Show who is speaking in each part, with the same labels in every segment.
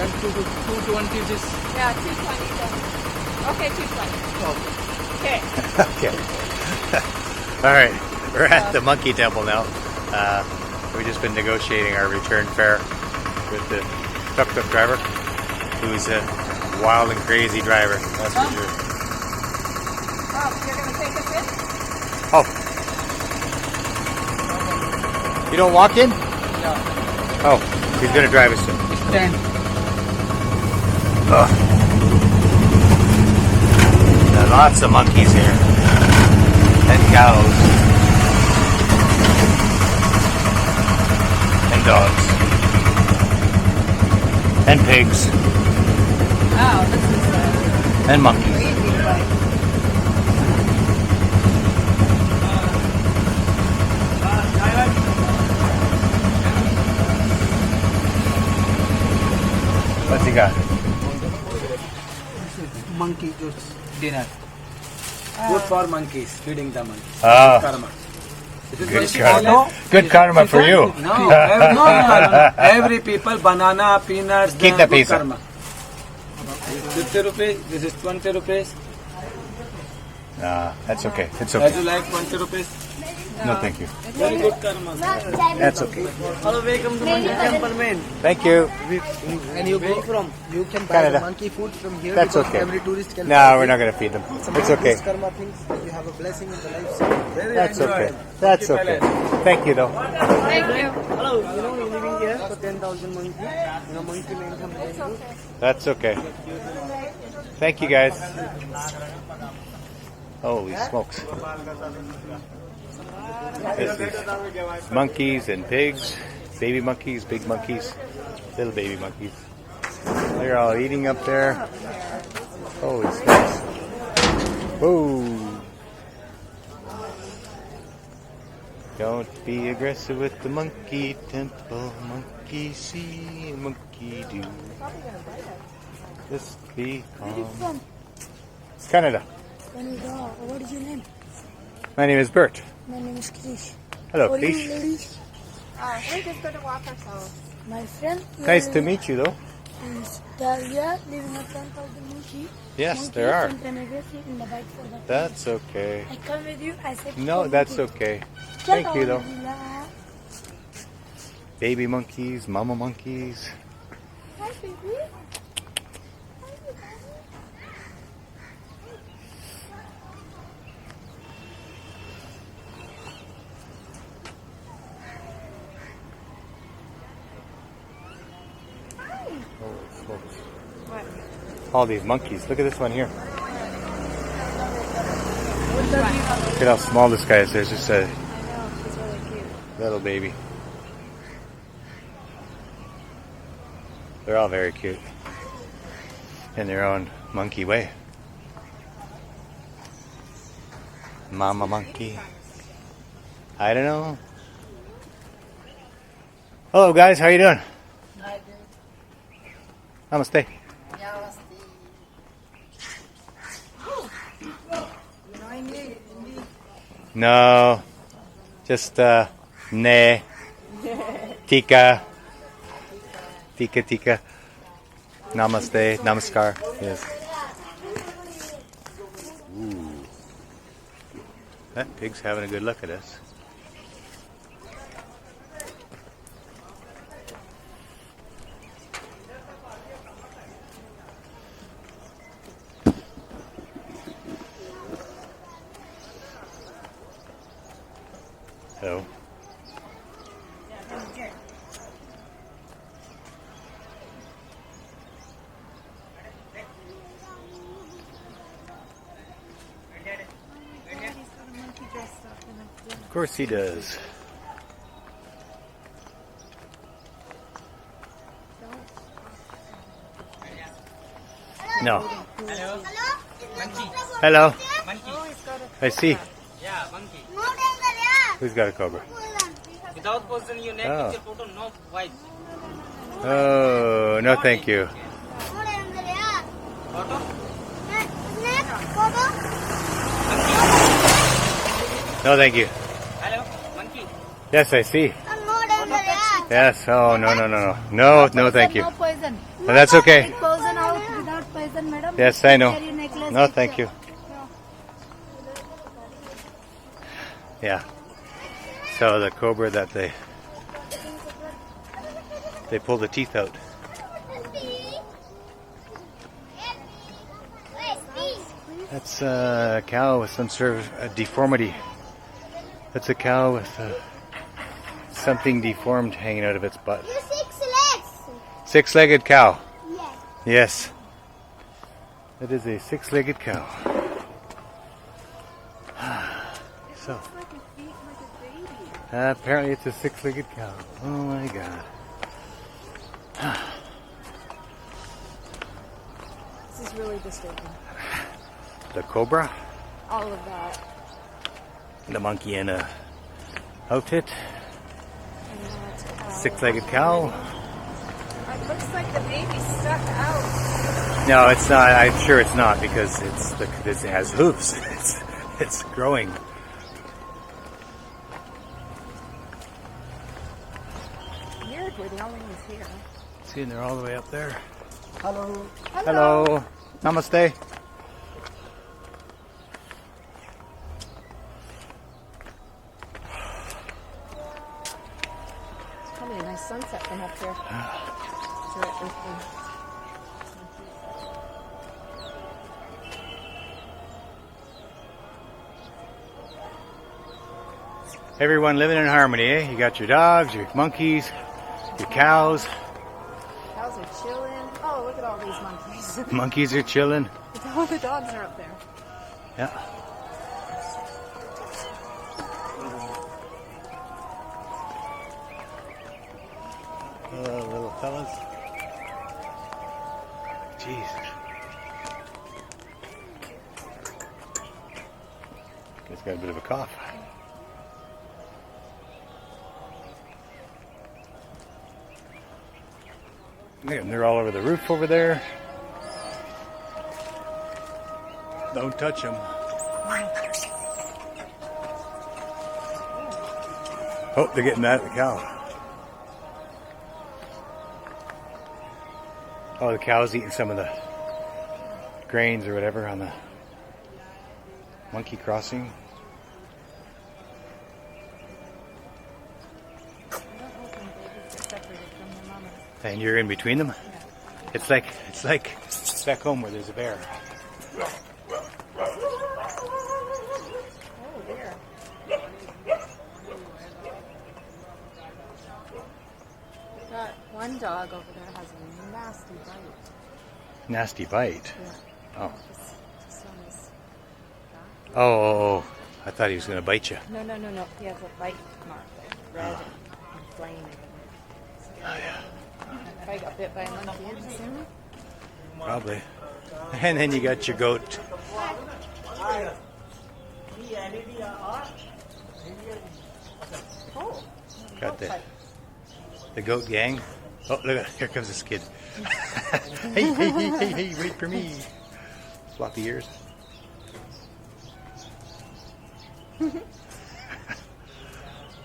Speaker 1: and 220 this.
Speaker 2: Yeah, 220 then. Okay, 220. Okay.
Speaker 3: Okay. All right, we're at the monkey temple now. We've just been negotiating our return fare with the tuk-tuk driver, who's a wild and crazy driver. That's for sure.
Speaker 2: Oh, you're gonna take us in?
Speaker 3: Oh, you don't walk in?
Speaker 1: Yeah.
Speaker 3: Oh, he's gonna drive us in.
Speaker 1: Stand.
Speaker 3: There are lots of monkeys here, and cows, and dogs, and pigs,
Speaker 2: Oh, this is
Speaker 3: and monkeys.
Speaker 2: crazy, like.
Speaker 3: What's he got?
Speaker 1: Monkey juice dinner. Good for monkeys, feeding the monkeys.
Speaker 3: Oh,
Speaker 1: Karma.
Speaker 3: good karma. Good karma for you.
Speaker 1: No, no. Every people banana, peanuts.
Speaker 3: Keep
Speaker 1: then
Speaker 3: the pizza.
Speaker 1: Karma. 50 rupees. This is 20 rupees.
Speaker 3: That's okay. It's
Speaker 1: As
Speaker 3: okay.
Speaker 1: you like 20 rupees.
Speaker 3: No, thank you.
Speaker 1: Very good karma.
Speaker 3: That's okay.
Speaker 1: Hello, welcome to Monkey Temple, man.
Speaker 3: Thank you.
Speaker 4: And you go from, you can buy
Speaker 3: Canada.
Speaker 4: the monkey food from here.
Speaker 3: That's
Speaker 4: because
Speaker 3: okay.
Speaker 4: Every tourist can
Speaker 3: No,
Speaker 4: buy
Speaker 3: we're
Speaker 4: it.
Speaker 3: not going to feed them.
Speaker 4: Some
Speaker 3: It's
Speaker 4: of
Speaker 3: okay.
Speaker 4: these karma things that you have a blessing in the life. So
Speaker 3: That's okay. That's okay. Thank you, though.
Speaker 2: Thank you.
Speaker 4: hello, you know, you're living here for 10,000 monkey. You know, monkey may come
Speaker 2: It's okay.
Speaker 3: That's okay. Thank you, guys. Holy smokes. This is monkeys and pigs, baby monkeys, big monkeys, little baby monkeys. They're all eating up there. Holy smokes. Whoa. Don't be aggressive with the monkey temple. Monkey see, monkey do. Just be calm. Canada.
Speaker 5: Canada. What is your name?
Speaker 3: My name is Bert.
Speaker 5: My name is Krish.
Speaker 3: Hello,
Speaker 5: What are you
Speaker 3: Krish.
Speaker 5: ladies?
Speaker 2: We're just gonna walk ourselves.
Speaker 5: My friend.
Speaker 3: Nice to meet you, though.
Speaker 5: Is Dahlia living at 10,000 monkey.
Speaker 3: Yes, there are.
Speaker 5: And aggressive in the bike for the
Speaker 3: That's okay.
Speaker 5: I come with you. I said.
Speaker 3: No,
Speaker 5: come
Speaker 3: that's
Speaker 5: with
Speaker 3: okay.
Speaker 5: you.
Speaker 3: Thank you, though.
Speaker 5: Dahlia.
Speaker 3: Baby monkeys, mama monkeys.
Speaker 5: Hi, baby.
Speaker 3: Holy smokes.
Speaker 2: What?
Speaker 3: All these monkeys. Look at this one here.
Speaker 2: Which one?
Speaker 3: Look at how small this guy is. There's just a
Speaker 2: I know, she's really cute.
Speaker 3: little baby. They're all very cute in their own monkey way. Mama monkey. I don't know. Hello guys, how you doing? Namaste. No, just ne, tika, tika, namaste, namaskar. Yes. Ooh, that pig's having a good look at us. Hello. Of course he does. No. Hello. I see.
Speaker 6: Yeah, monkey.
Speaker 3: Who's got a cobra?
Speaker 6: Without position, you neck
Speaker 3: Oh.
Speaker 6: is your total no white.
Speaker 3: Oh, no thank you.
Speaker 6: Photo?
Speaker 3: No thank you.
Speaker 6: Hello, monkey.
Speaker 3: Yes, I see. Yes. Oh, no. No, thank you.
Speaker 2: No poison.
Speaker 3: That's okay.
Speaker 5: 8,000 out without poison, madam.
Speaker 3: Yes, I know.
Speaker 5: Carry necklace
Speaker 3: No,
Speaker 5: with
Speaker 3: thank
Speaker 5: you.
Speaker 3: you. Yeah. So the cobra that they pull the teeth out. That's a cow with some sort of a deformity. That's a cow with something deformed hanging out of its butt.
Speaker 5: 6 legs.
Speaker 3: Six-legged cow.
Speaker 5: Yes.
Speaker 3: Yes. That is a six-legged cow. So, apparently it's a six-legged cow. Oh my God.
Speaker 2: This is really disturbing.
Speaker 3: The cobra,
Speaker 2: All of that.
Speaker 3: the monkey in a outfit,
Speaker 2: And that
Speaker 3: six-legged cow.
Speaker 2: It looks like the baby's stuck out.
Speaker 3: No, it's not. I'm sure it's not because it has hooves. It's growing.
Speaker 2: Weird, we're the only ones here.
Speaker 3: See, and they're all the way up there.
Speaker 4: Hello.
Speaker 3: Hello. Namaste.
Speaker 2: It's probably a nice sunset from up here.
Speaker 3: Everyone living in harmony, eh? You got your dogs, your monkeys, your cows.
Speaker 2: Cows are chilling. Oh, look at all these monkeys.
Speaker 3: Monkeys are chilling.
Speaker 2: All the dogs are up there.
Speaker 3: Yeah. Hello, little fellas. Jeez. He's got a bit of a cough. And they're all over the roof over there. Don't touch them. Oh, they're getting mad at the cow. Oh, the cow's eating some of the grains or whatever on the monkey crossing. And you're in between them? It's like back home where there's a bear.
Speaker 2: Oh, dear. Got one dog over there has a nasty bite.
Speaker 3: Nasty bite.
Speaker 2: Yeah.
Speaker 3: Oh.
Speaker 2: Just on his back.
Speaker 3: Oh. I thought he was going to bite you.
Speaker 2: No. He has a bite mark there. Red and inflamed.
Speaker 3: Oh, yeah.
Speaker 2: If I got bit by a monkey, it'd be soon.
Speaker 3: Probably. And then you got your goat.
Speaker 2: Oh.
Speaker 3: Got the goat gang. Oh, look, here comes this kid. Hey, wait for me. Floppy ears.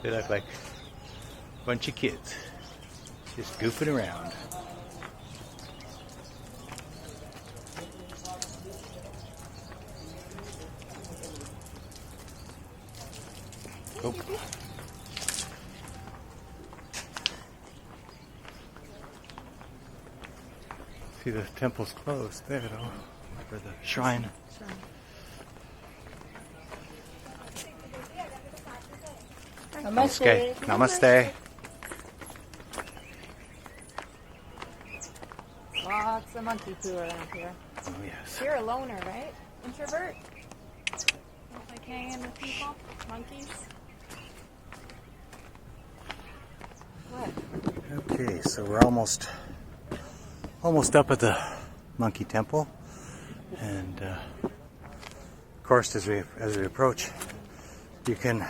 Speaker 3: They look like a bunch of kids just goofing around. Oh. See, the temple's closed there, though, for the shrine. Namaste. Namaste.
Speaker 2: Lots of monkey poo around here.
Speaker 3: Oh, yes.
Speaker 2: You're a loner, right? Introvert? Don't like hanging with people? Monkeys? What?
Speaker 3: Okay, so we're almost up at the monkey temple, and of course, as we approach, you can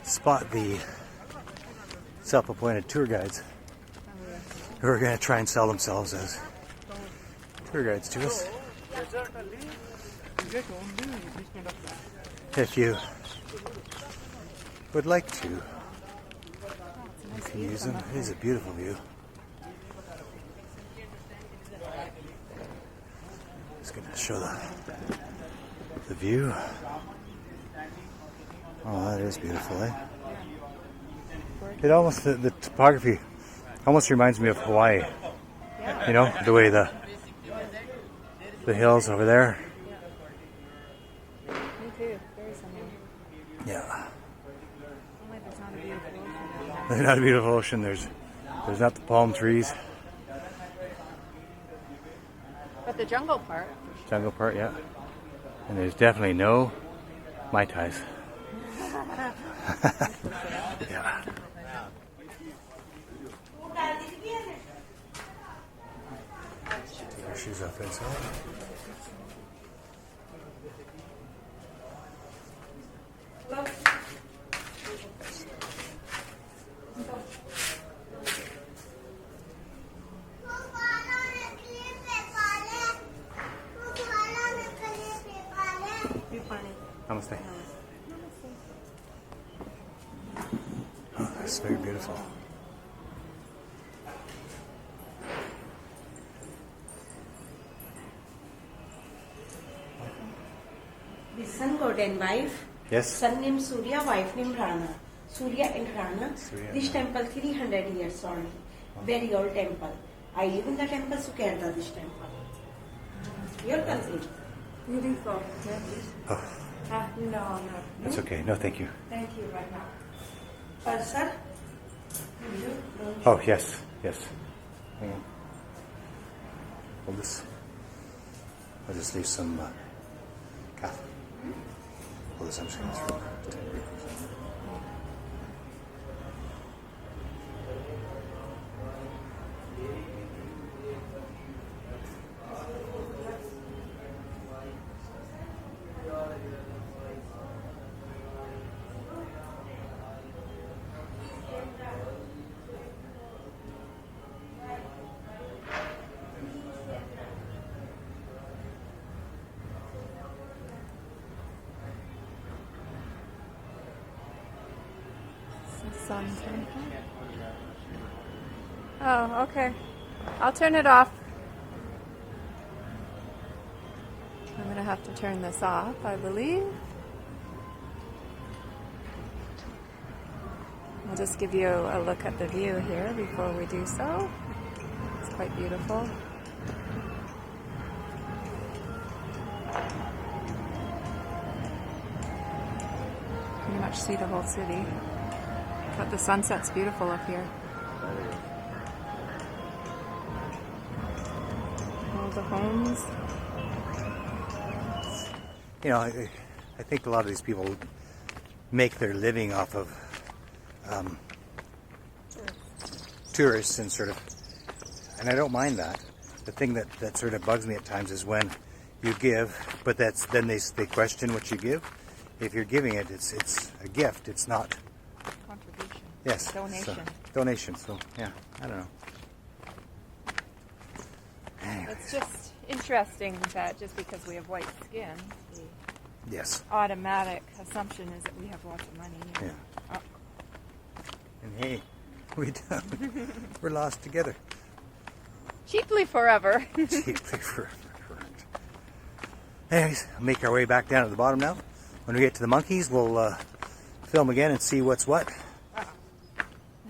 Speaker 3: spot the self-appointed tour guides who are going to try and sell themselves as tour guides to us. If you would like to, you can use them. It is a beautiful view. show the view. Oh, that is beautiful, eh? It almost, the topography almost reminds me of Hawaii. You know, the way the hills over there.
Speaker 2: Me too. Very similar.
Speaker 3: Yeah.
Speaker 2: Only there's not a beautiful ocean.
Speaker 3: There's not a beautiful ocean. There's not the palm trees.
Speaker 2: But the jungle part.
Speaker 3: Jungle part, yeah. And there's definitely no Mai Tais. Yeah. Take our shoes off inside. Namaste. Oh, that's very beautiful.
Speaker 7: The sun god and wife.
Speaker 3: Yes.
Speaker 7: Son named Surya, wife named Rana. Surya and Rana.
Speaker 3: Surya
Speaker 7: This
Speaker 3: and
Speaker 7: temple 300 years old. Very old temple. I live in the temple, so Kerala this temple. Your country.
Speaker 2: Beautiful.
Speaker 3: Oh,
Speaker 7: No.
Speaker 3: that's okay. No, thank you.
Speaker 7: Thank you right now. Sir?
Speaker 3: Oh, yes. Hang on. Hold this. I'll just leave some cath. Hold this. I'm just going to throw it.
Speaker 2: Sun temple. Oh, okay. I'll turn it off. I'm gonna have to turn this off, I believe. I'll just give you a look at the view here before we do so. It's quite beautiful. Pretty much see the whole city. But the sunset's beautiful up here. All the homes.
Speaker 3: You know, I think a lot of these people make their living off of tourists and sort of, and I don't mind that. The thing that sort of bugs me at times is when you give, but then they question what you give. If you're giving it, it's a gift. It's not.
Speaker 2: Contribution.
Speaker 3: Yes.
Speaker 2: Donation.
Speaker 3: Donation. So yeah, I don't know. Anyways.
Speaker 2: It's just interesting that just because we have white skin, the
Speaker 3: Yes.
Speaker 2: automatic assumption is that we have lots of money.
Speaker 3: Yeah.
Speaker 2: Oh,
Speaker 3: And hey, we don't. We're lost together.
Speaker 2: cheaply forever.
Speaker 3: Cheaply forever. Correct. Anyways, make our way back down to the bottom now. When we get to the monkeys, we'll film again and see what's what.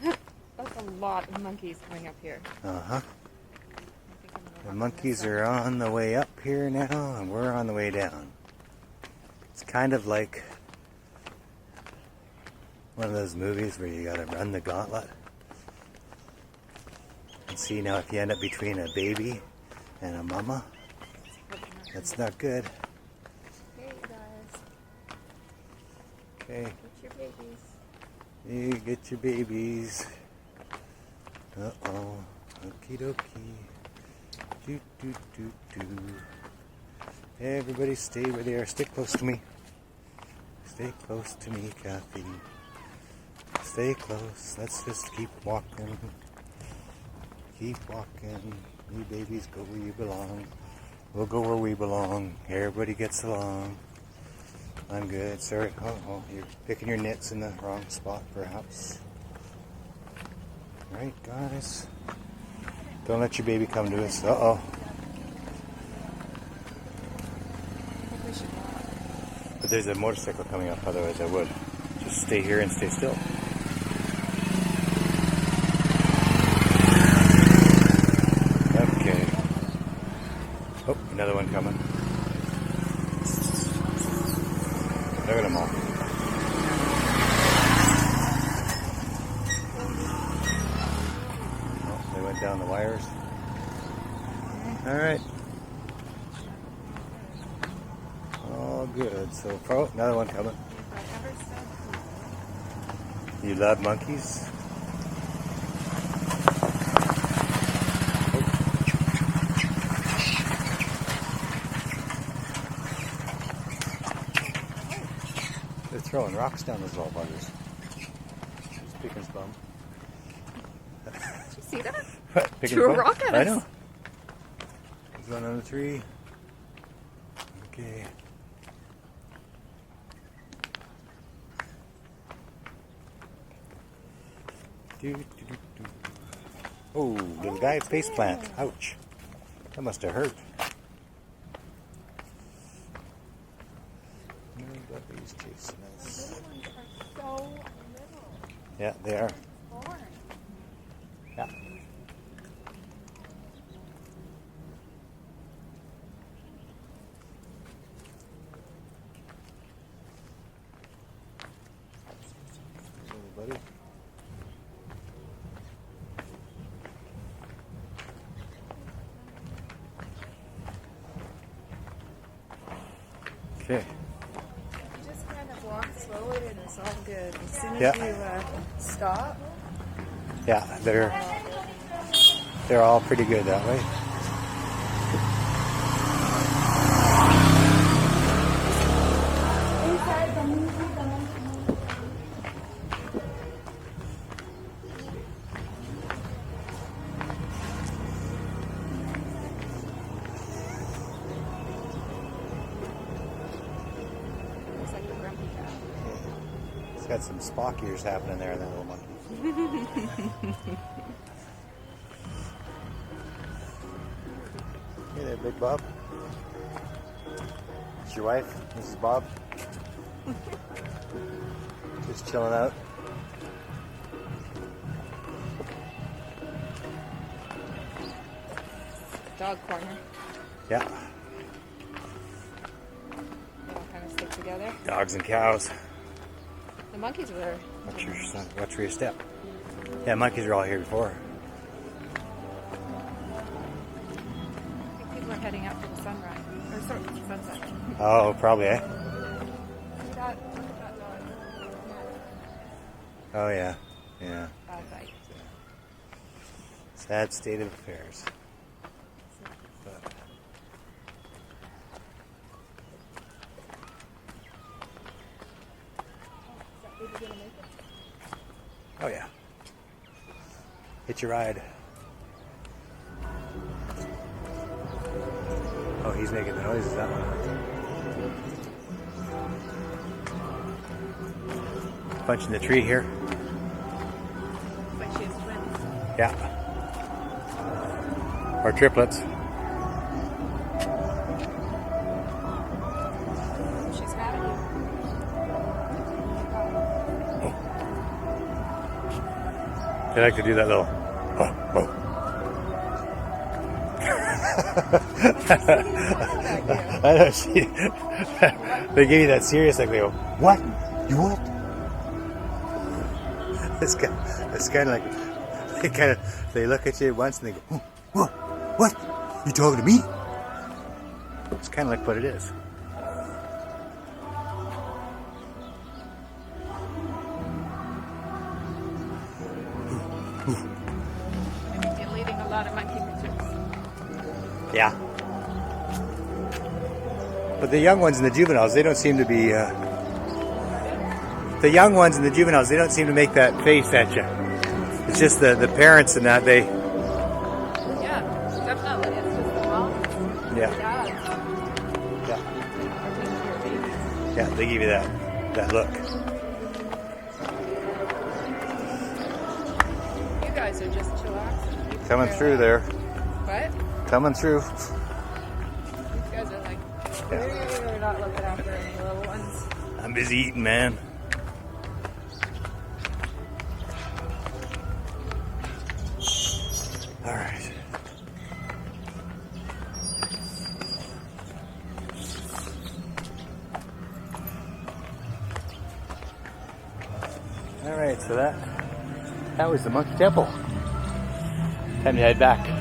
Speaker 2: That's a lot of monkeys coming up here.
Speaker 3: Uh-huh. The monkeys are on the way up here now, and we're on the way down. It's kind of like one of those movies where you gotta run the gauntlet. And see, now if you end up between a baby and a mama, that's not good.
Speaker 2: Hey, you guys.
Speaker 3: Okay,
Speaker 2: Get your babies.
Speaker 3: you get your babies. Uh-oh. Okie dokie. Do, do, do, do. Everybody stay where they are. Stay close to me. Stay close to me, Kathy. Stay close. Let's just keep walking. Keep walking. You babies go where you belong. We'll go where we belong. Everybody gets along. I'm good. Sorry. Oh, you're picking your nits in the wrong spot, perhaps. Right, guys. Don't let your baby come to us. Uh-oh. But there's a motorcycle coming up, otherwise I would. Just stay here and stay still. Okay. Oh, another one coming. Look at them all. Oh, they went down the wires. Alright. All good. So, oh, another one coming. You love monkeys? They're throwing rocks down those little buggers. Just picking his bum.
Speaker 2: Did you see that?
Speaker 3: Picking
Speaker 2: Threw
Speaker 3: his
Speaker 2: a
Speaker 3: bum?
Speaker 2: rock at
Speaker 3: I
Speaker 2: us.
Speaker 3: know. There's one on the tree. Okay. Oh, little guy face plant. Ouch. That must have hurt. Nobody's chasing us.
Speaker 2: So little.
Speaker 3: Yeah, they are.
Speaker 2: Boring.
Speaker 3: Yeah. Buddy. Okay.
Speaker 2: You just kind of walk slowly and it's all good. As soon as
Speaker 3: Yeah.
Speaker 2: you stop,
Speaker 3: Yeah, they're all pretty good that way.
Speaker 5: Inside the movie, the monkey.
Speaker 2: looks like the grumpy cat.
Speaker 3: It's got some Spock ears happening there, that little monkey. Hey there, Big Bob. It's your wife, Mrs. Bob. Just chilling out.
Speaker 2: Dog corner.
Speaker 3: Yeah,
Speaker 2: They all kind of stick together.
Speaker 3: dogs and cows.
Speaker 2: The monkeys were.
Speaker 3: Watch for your step. Yeah, monkeys were all here before.
Speaker 2: I think people are heading out for the sunrise. Or sorry, sunset.
Speaker 3: Oh, probably, eh?
Speaker 2: Look at that dog.
Speaker 3: Oh, yeah. Yeah.
Speaker 2: Bad bite.
Speaker 3: Sad state of affairs. But oh, yeah. Hitch a ride. Oh, he's making the noises, that one. Bunch in the tree here.
Speaker 2: But she has twins.
Speaker 3: Yeah. Or triplets.
Speaker 2: She's mad at you.
Speaker 3: They like to do that little. I know. They give you that serious, like they go, "What? You what?" It's kind of like they look at you once and they go, "What? You talking to me?" It's kind of like what it is.
Speaker 2: You're leading a lot of monkey pictures.
Speaker 3: Yeah. But the young ones and the juveniles, they don't seem to be. The young ones and the juveniles, they don't seem to make that face at you. It's just the parents and that they.
Speaker 2: Yeah, definitely. It's just the moms.
Speaker 3: Yeah.
Speaker 2: Yeah.
Speaker 3: Yeah.
Speaker 2: Are taking care of babies.
Speaker 3: Yeah, they give you that look.
Speaker 2: You guys are just chillaxing.
Speaker 3: Coming through there.
Speaker 2: What?
Speaker 3: Coming through.
Speaker 2: These guys are like We're not looking after any little ones.
Speaker 3: I'm busy eating, man. All right. All right, so that was the Monkey Temple. Time to head back.